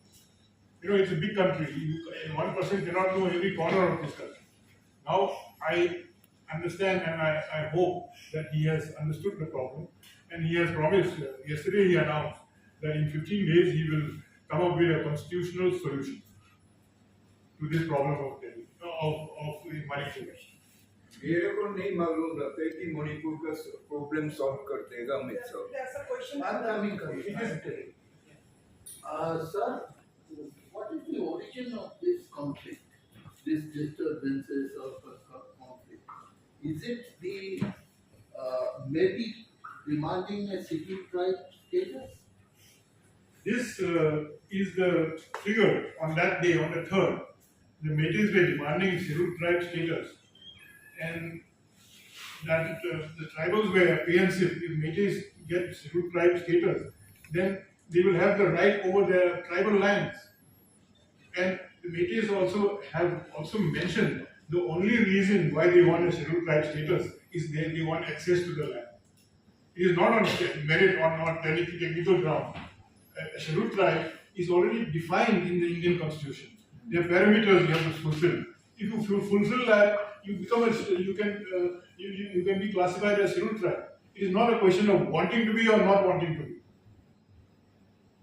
You know, it's a big country. One person cannot know every corner of this country. Now I understand and I hope that he has understood the problem, and he has promised. Yesterday he announced that in 15 days he will come up with a constitutional solution to this problem of Manipur. मेरे को नहीं मालूम रहता है कि मणिपुर का problem solve कर देगा Amit Shah. There's a question. Sir, what is the origin of this conflict, this disturbances of conflict? Is it the maybe demanding a scheduled tribe status? This is the trigger on that day, on the 3rd. The Meiteis were demanding scheduled tribe status, and that the tribals were apprehensive. If Meiteis get scheduled tribe status, then they will have the right over their tribal lands. And the Meiteis have also mentioned the only reason why they want a scheduled tribe status is they want access to the land. It is not on merit or not technical ground. A scheduled tribe is already defined in the Indian Constitution. There are parameters you have to fulfill. If you fulfill that, you can be classified as scheduled tribe. It is not a question of wanting to be or not wanting to be.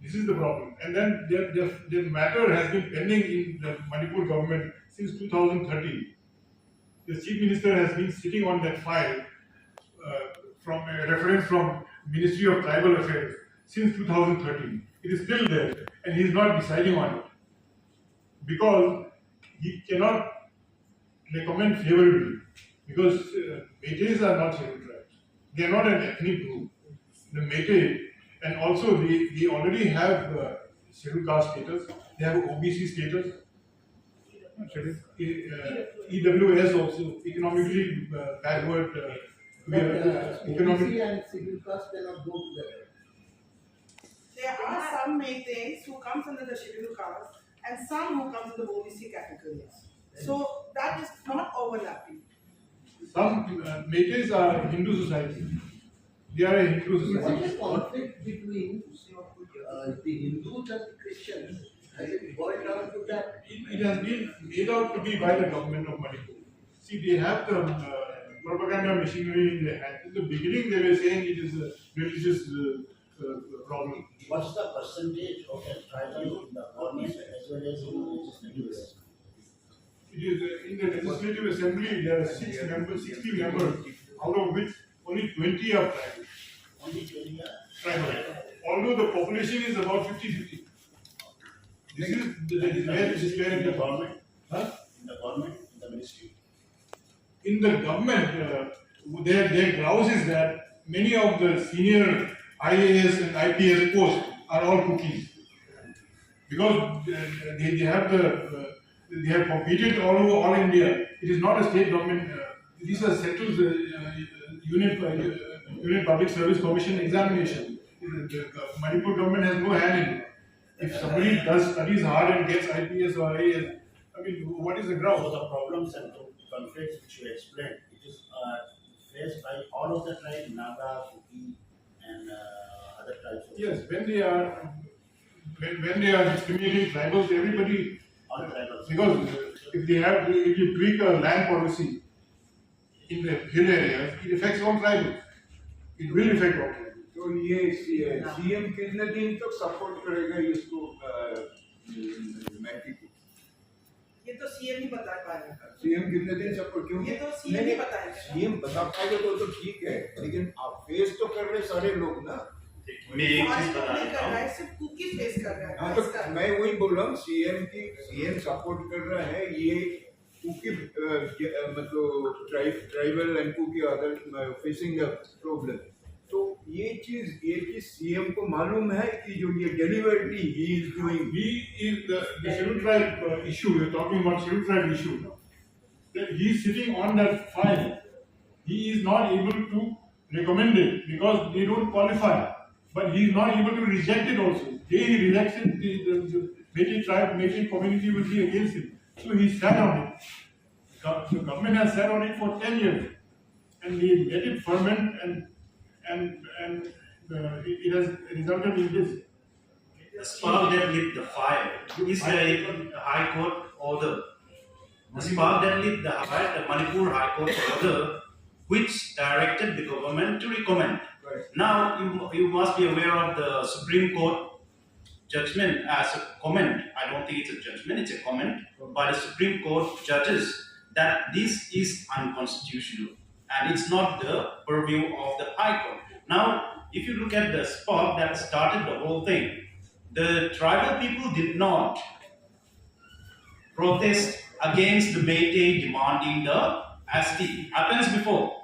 This is the problem. And then the matter has been pending in the Manipur government since 2013. The Chief Minister has been sitting on that file from a reference from Ministry of Tribal Affairs since 2013. It is still there and he is not deciding on it because he cannot recommend favorably because Meiteis are not scheduled tribes. They are not an ethnic group. The Meitei, and also they already have scheduled caste status, they have OBC status. EWS also, economically backward. But Economic. OBC and schedule caste cannot go together. There are some Meiteis who comes under the scheduled caste and some who comes under the OBC categories. So that is not overlapping. Some Meiteis are Hindu society. They are a Hindu Is society. there a conflict between the Hindus and the Christians? Has it boiled down to that? It has been made out to be by the government of Manipur. See, they have the propaganda machinery in their hand. In the beginning, they were saying it is a religious problem. What's the percentage of the tribal in the government as well as in the legislative? It is in the legislative assembly, there are 60 members, out of which only 20 are tribal. Only 20 Tribal. Although the population is about 50-50. This is where this is where in the government, Huh? in the government, in the ministry. In the government, their grouse is that many of the senior IAS and IPS posts are all cookies. Because they have competed all over all India. It is not a state government. These are central unit public service commission examination. The Manipur government has no hand in it. If somebody does studies hard and gets IPS or IAS, I mean, what is the So ground? the problems and conflicts which you explained, it is faced by all of the tribes, Naga, Kuki, and other tribes. also. Yes, when they are discriminating tribals, everybody, All tribals. because if you tweak a land policy in the hill areas, it affects all tribals. It will affect all tribals. तो ये CM कितने दिन तक support करेगा इसको मैटी को? ये तो सीएम ही बता पाएगा। सीएम कितने दिन सपोर्ट क्यों? ये तो सीएम ही बताएगा। सीएम बता पाएगा तो ठीक है, लेकिन आप फेस तो कर रहे सारे लोग ना। मैं एक चीज फॉरेस्ट बता नहीं देता कर रहा हूँ। है, सिर्फ कुकी फेस कर रहा है। हाँ तो मैं वही बोल रहा हूँ, सीएम सपोर्ट कर रहा है, ये कुकी मतलब tribal and Kuki other facing the problem. तो ये चीज सीएम को मालूम है कि जो ये delivery he is doing. He is the scheduled tribe issue. We are talking about scheduled tribe issue now. That he is sitting on that file. He is not able to recommend it because they don't qualify. But he is not able to reject it also. They reject it, the Metis tribe, Metis community will be against it. So he sat on it. The government has sat on it for 10 years. And they let it ferment and it has resulted in this. The spark that lit the fire is the High Court order. The spark that lit the fire, the Manipur High Court order, which directed the government to recommend. Now, you must be aware of the Supreme Court judgment as a comment. I don't think it's a judgment, it's a comment by the Supreme Court judges that this is unconstitutional and it's not the purview of the High Court. Now, if you look at the spark that started the whole thing, the tribal people did not protest against the Meitei demanding the ST. Happens before.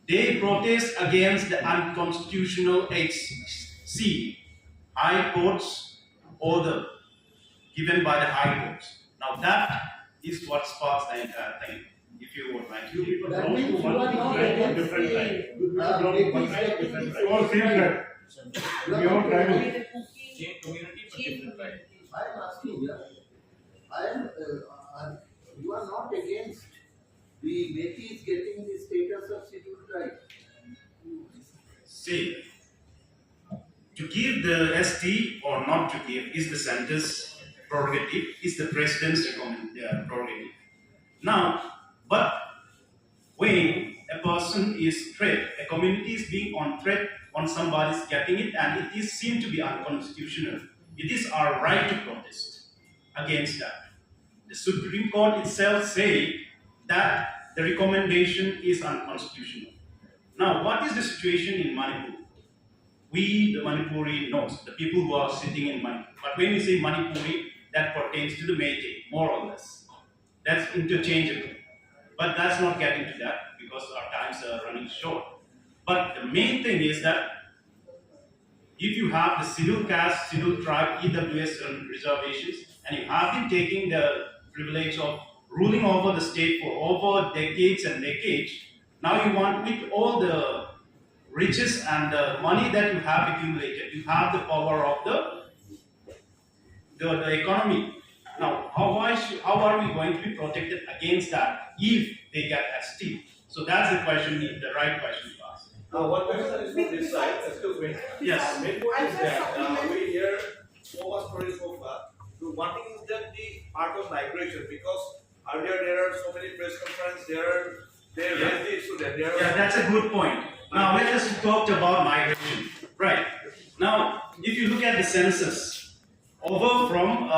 They protest against the unconstitutional HC, High Court's order given by the High Courts. Now that is what sparks the entire thing. If you would like to. That means you are not against different the tribe. Metis getting the All same tribe. We all tribal. Same community but different tribe. I am asking, you are not against the Metis getting the status of scheduled tribe. See, to give the ST or not to give is the center's prerogative, is the president's prerogative. Now, but when a person is threat, a community is being on threat when somebody is getting it and it is seen to be unconstitutional, it is our right to protest against that. The Supreme Court itself say that the recommendation is unconstitutional. Now, what is the situation in Manipur? We, the Manipuri, knows, the people who are sitting in Manipur. But when we say Manipuri, that pertains to the Meitei, more or less. That's interchangeable. But let's not get into that because our times are running short. But the main thing is that if you have the scheduled caste, scheduled tribe, EWS reservations, and you have been taking the privilege of ruling over the state for over decades and decades. Now you want, with all the riches and the money that you have accumulated, you have the power of the economy. Now, how are we going to be protected against that if they get a steal? So that's the question, the right question to ask. One question is from this side, excuse me. Yes. Main point is that we hear so much stories so far. So one thing is that the part of migration, because earlier there are so many press conferences, they raised the issue that there are. Yeah, that's a good point. Now let us talk about migration. Right. Now, if you look at the census, over from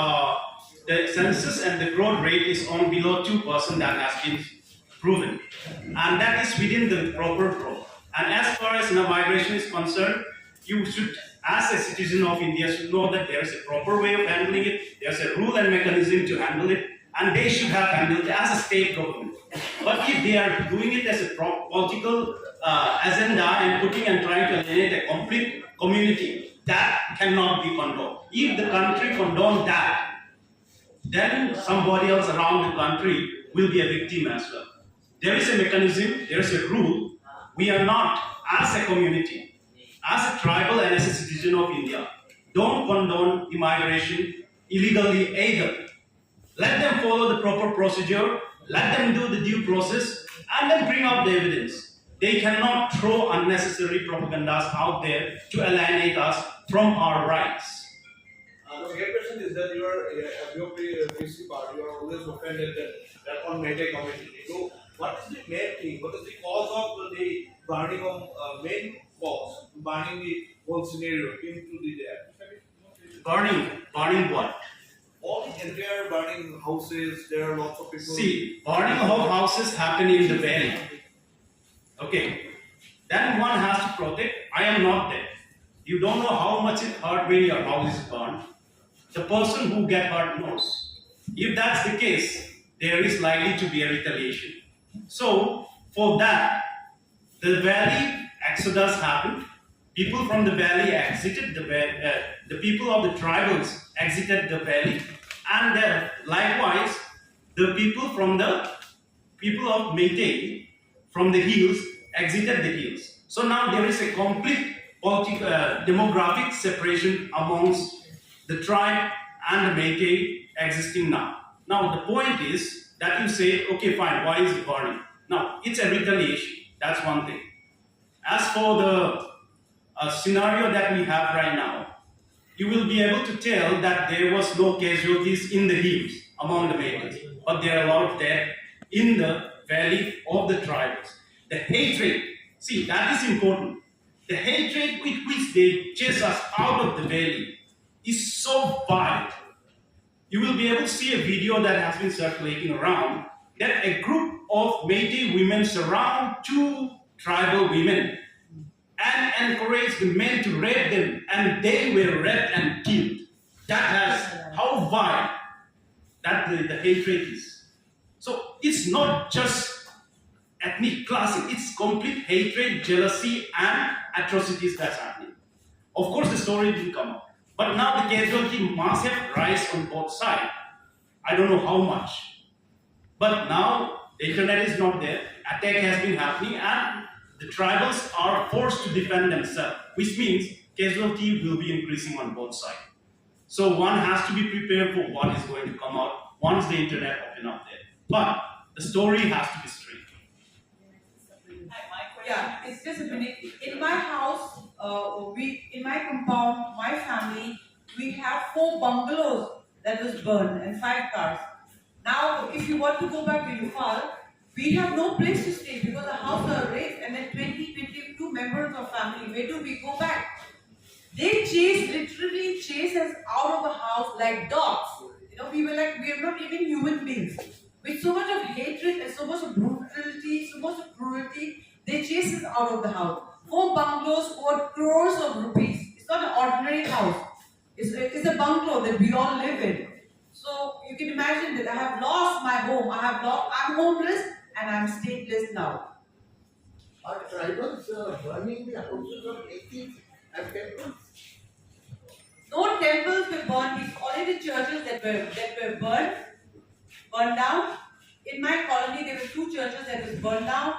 the census and the growth rate is on below 2% that has been proven, and that is within the proper growth. And as far as migration is concerned, you should, as a citizen of India, should know that there is a proper way of handling it. There's a rule and mechanism to handle it, and they should have handled it as a state government. But if they are doing it as a political agenda and putting and trying to alienate a complete community, that cannot be condoned. If the country condones that, then somebody else around the country will be a victim as well. There is a mechanism, there is a rule. We are not, as a community, as a tribal and as a citizen of India, don't condone immigration illegally either. Let them follow the proper procedure, let them do the due process, and then bring out the evidence. They cannot throw unnecessary propagandas out there to alienate us from our rights. The second question is that you are a PC part, you are always offended that on Mete community. So, what is the main thing? What is the cause of the burning of main cause, burning the whole scenario into the there? Burning what? All the entire burning houses, there are lots of people. See, burning of houses happen in the valley. Okay. Then one has to protect. I am not there. You don't know how much it hurt when your house is burned. The person who get hurt knows. If that's the case, there is likely to be a retaliation. So, for that, the valley exodus happened. People from the valley exited the valley. The people of the tribals exited the valley, and likewise, the people of Meitei from the hills exited the hills. So now there is a complete demographic separation amongst the tribe and the Meitei existing now. Now the point is that you say, okay, fine, why is it burning? Now it's a retaliation. That's one thing. As for the scenario that we have right now, you will be able to tell that there was no casualties in the hills among the Meiteis, but there are a lot of death in the valley of the tribes. The hatred, see, that is important. The hatred with which they chase us out of the valley is so violent. You will be able to see a video that has been circulating around that a group of Meitei women surround two tribal women and encourage the men to rape them, and they were raped and killed. That has how violent that the hatred is. So it's not just ethnic classing, it's complete hatred, jealousy, and atrocities that's happening. Of course, the story didn't come up, but now the casualty must have rise on both sides. I don't know how much, but now the internet is not there. Attack has been happening, and the tribals are forced to defend themselves, which means casualty will be increasing on both sides. So one has to be prepared for what is going to come out once the internet open up there. But the story has to be straight. Yeah, it's just a minute. In my house, in my compound, my family, we have 4 bungalows that was burned and 5 cars. Now, if you want to go back to Yufal, we have no place to stay because the house are raised, and then 22 members of family. Where do we go back? They literally chase us out of the house like dogs. You know, we were like, we are not even human beings. With so much of hatred and so much of brutality, so much of cruelty, they chase us out of the house. 4 bungalows for crores of rupees. It's not an ordinary house. It's a bungalow that we all live in. So you can imagine that I have lost my home. I'm homeless and I'm stateless now. Are tribals burning the houses of Meiteis and temples? No temples were burned. It's only the churches that were burned down, in my colony, there were 2 churches that was burned down.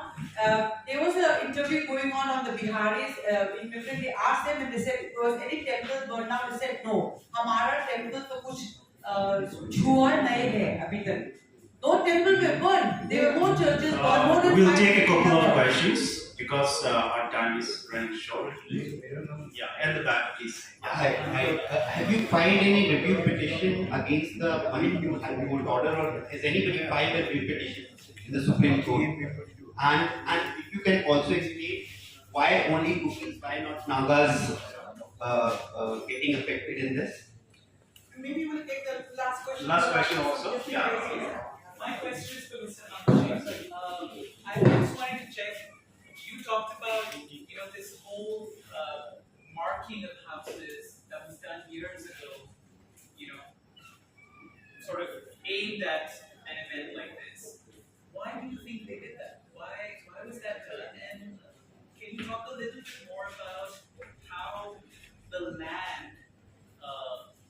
There was an interview going on the Biharis. In between, they asked them and they said, was any temple burned down? They said, no. हमारा temple तो कुछ छुआ नहीं है अभी तक. No temple were burned. There were more churches burned. More than We'll 5 take a couple of churches. questions because our time is running short. Yeah, at the back, please. Hi, have you filed any review petition against the Manipur High Court order, or has anybody filed a review petition in the Supreme Court? And if you can also explain why only Cookies, why not Nagas getting affected in this? Maybe we'll take the last question. Last question also. Yeah. My question is for Mr. Namaji. I just wanted to check. You talked about, this whole marking of houses that was done years ago. Sort of aimed at an event like this. Why do you think they did that? Why was that done? And can you talk a little bit more about how the land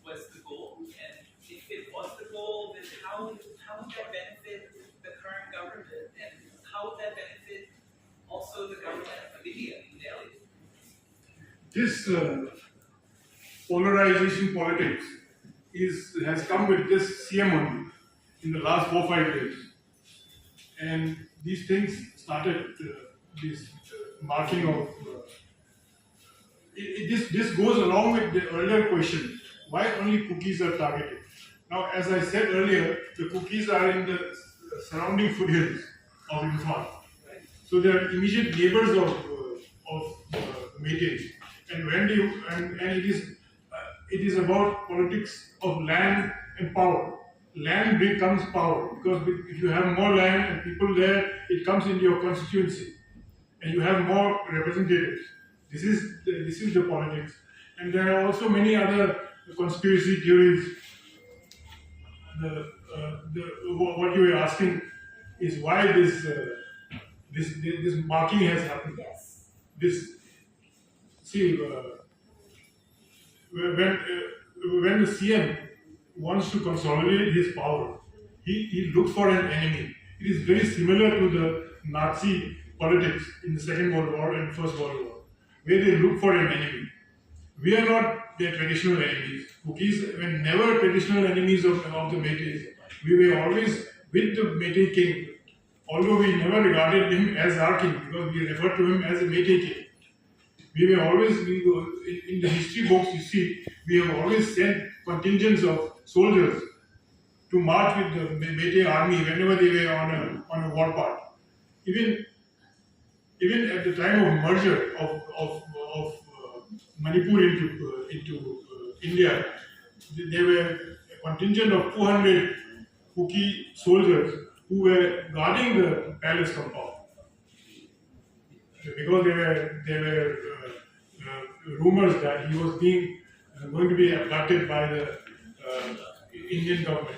was the goal? And if it was the goal, then how would that benefit the current government? And how would that benefit also the government of India in Delhi? This polarization politics has come with this CM only in the last 4-5 years, and these things started this marking of. This goes along with the earlier question: why only cookies are targeted? Now, as I said earlier, the cookies are in the surrounding foothills of Imphal, so they are immediate neighbors of Métis. And when it is about politics of land and power. Land becomes power, because if you have more land and people there, it comes into your constituency, and you have more representatives. This is the politics, and there are also many other conspiracy theories. What you were asking is why this marking has happened. Yes. When the CM wants to consolidate his power, he looks for an enemy. It is very similar to the Nazi politics in the Second World War and First World War, where they look for an enemy. We are not their traditional enemies. Cookies were never traditional enemies of the Métis. We were always with the Métis king, although we never regarded him as our king, because we referred to him as a Métis king. We were always, in the history books you see, we have always sent contingents of soldiers to march with the Métis army whenever they were on a war path. Even at the time of merger of Manipur into India, there were a contingent of 200 Kuki soldiers who were guarding the palace compound, because there were rumors that he was going to be abducted by the Indian government.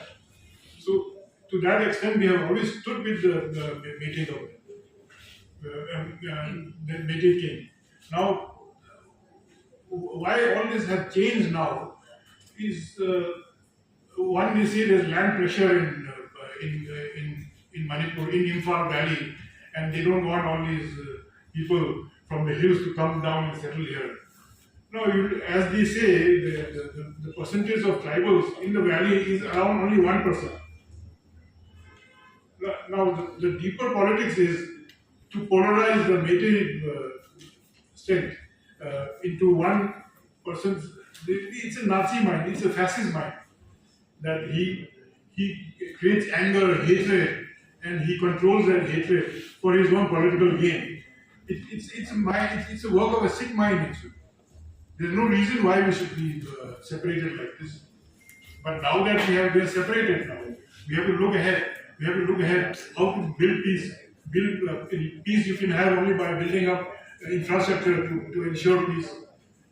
So to that extent, we have always stood with the Métis government, the Métis king. Now, why all this has changed now is one, we see there's land pressure in Manipur, in Imphal Valley, and they don't want all these people from the hills to come down and settle here. Now, as they say, the percentage of tribals in the valley is around only 1%. Now, the deeper politics is to polarize the Métis state into one person's. It's a Nazi mind, it's a fascist mind, that he creates anger, hatred, and he controls that hatred for his own political gain. It's a work of a sick mind, actually. There's no reason why we should be separated like this. But now that we are separated now, we have to look ahead. We have to look ahead how to build peace. Build peace you can have only by building up infrastructure to ensure peace.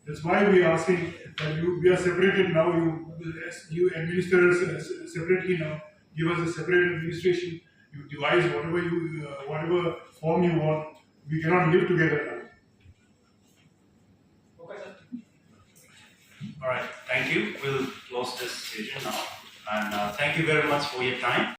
That's why we are asking that we are separated now. You administer us separately now. Give us a separate administration. You devise whatever form you want. We cannot live together now. All right, thank you. We'll close this session now. And thank you very much for your time.